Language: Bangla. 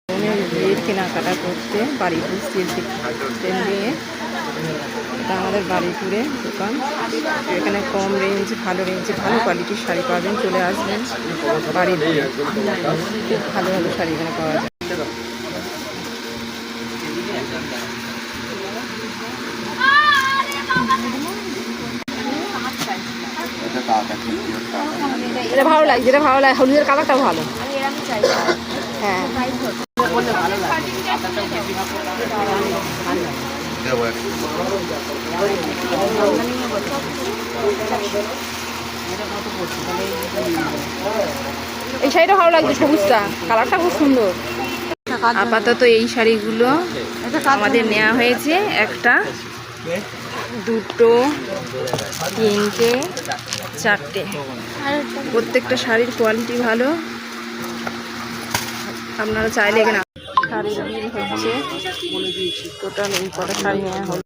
বোনের বিয়ের কেনাকাটা করতে বাড়িপুর সিএসি ট্রেন নিয়ে। এটা আমাদের বাড়িপুরে দোকান। এখানে কম রেঞ্জ ভালো রেঞ্জে ভালো কোয়ালিটির শাড়ি পাবেন, চলে আসবেন বাড়িপুরে। খুব ভালো ভালো শাড়ি এখানে পাওয়া যায়। এটা ভালো লাগছে, এটা ভালো লাগে, হলুদের কালারটা ভালো। হ্যাঁ এই শাড়িটা ভালো লাগছে, সবুজটা কালারটা খুব সুন্দর। আপাতত এই শাড়িগুলো আমাদের নেওয়া হয়েছে, একটা, দুটো, তিনটে, চারটে। প্রত্যেকটা শাড়ির কোয়ালিটি ভালো, আপনারা চাইলে এখানে। শাড়ির বিল হচ্ছে টোটাল এই কটা শাড়ি নেওয়া হলো।